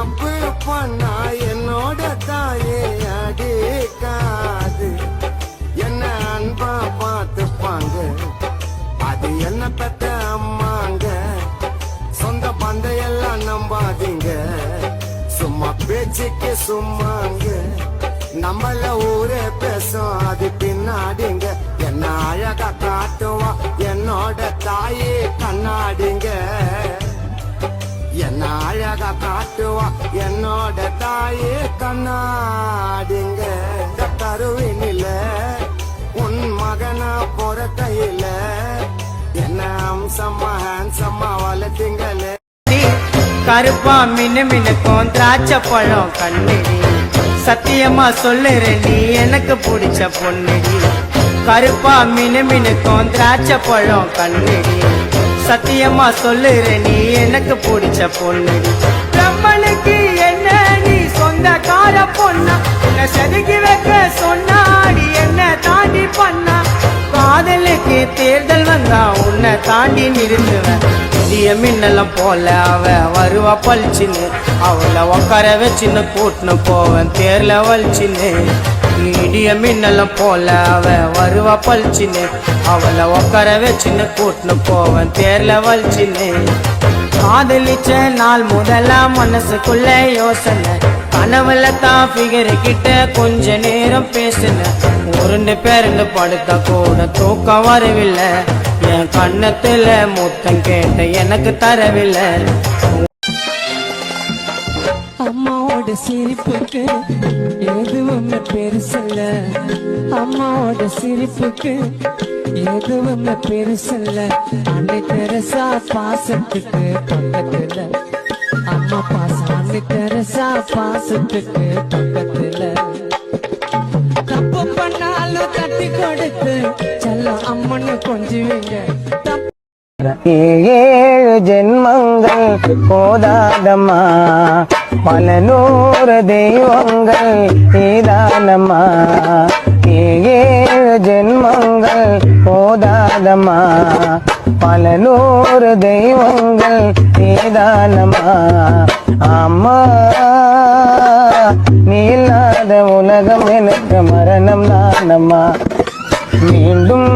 தப்பு பண்ணா என்னோட தாயே அடிக்காது, என்ன அன்பா பார்த்துப்பாங்க, அது என்ன பெத்த அம்மாங்க. சொந்த பந்தையெல்லாம் நம்பாதீங்க, சும்மா பேச்சுக்கு சும்மாங்க. நம்மள ஊரே பேசும் அது பின்னாடிங்க, என்ன அழகா காட்டுவா என்னோட தாயே கண்ணாடிங்க, என்ன அழகா காட்டுவா என்னோட தாயே கண்ணாடிங்க. கருவினில உன் மகனா பொறக்கையில என்ன அம்சம்மா ஹேண்ட்ஸம்மா வளர்த்தீங்களே. கருப்பா மின்னு மின்னுக்கும் திராட்சை பழம் கண்ணடி, சத்தியமா சொல்லுறேன் நீ எனக்கு பிடிச்ச பொண்ணுடி. கருப்பா மின்னு மின்னுக்கும் திராட்சை பழம் கண்ணடி, சத்தியமா சொல்லுறேன் நீ எனக்கு பிடிச்ச பொண்ணுடி. பிரம்மனுக்கு என்ன நீ சொந்தக்கார பொண்ணா, உன்னை செதுக்கி வைக்க சொன்னாடி என்ன தாண்டி பண்ணா. காதலுக்கு தேர்தல் வந்தா உன்னை தாண்டி நிறுத்துவேன். இடிய மின்னலம் போல அவ வருவா பழிச்சின்னு, அவளை உக்கார வச்சின்னு கூட்டுன்னு போவேன் தேர்ல வலிச்சின்னு. இடிய மின்னலம் போல அவ வருவா பழிச்சின்னு, அவளை உக்கார வச்சின்னு கூட்டுன்னு போவேன் தேர்ல வலிச்சின்னு. காதலிச்ச நாள் முதலா மனசுக்குள்ள யோசனை, கனவுல தான் ஃபிகர் கிட்ட கொஞ்ச நேரம் பேசுன. உருண்டு பேருந்து படுத்தா கூட தூக்கம் வரவில்லை, என் கண்ணத்துல முத்தம் கேட்ட எனக்கு தரவில்லை. அம்மாவோட சிரிப்புக்கு எதுவுமே பெருசல்ல, அம்மாவோட சிரிப்புக்கு எதுவுமே பெருசல்ல. அன்னை தெரசா பாசத்துக்கு பக்கத்துல, அம்மா பாசம் அன்னை தெரசா பாசத்துக்கு பக்கத்துல. தப்பு பண்ணாலும் தட்டி கொடுத்து செல்லம் அம்மன்னு கொஞ்சுவீங்க. ஏழு ஜென்மங்கள் போதாதம்மா, பல நூறு தெய்வங்கள் நீதானம்மா. ஏழு ஜென்மங்கள் போதாதம்மா, பல நூறு தெய்வங்கள் நீதானம்மா. அம்மா நீ இல்லாத உலகம் எனக்கு மரணம் தானம்மா. மீண்டும்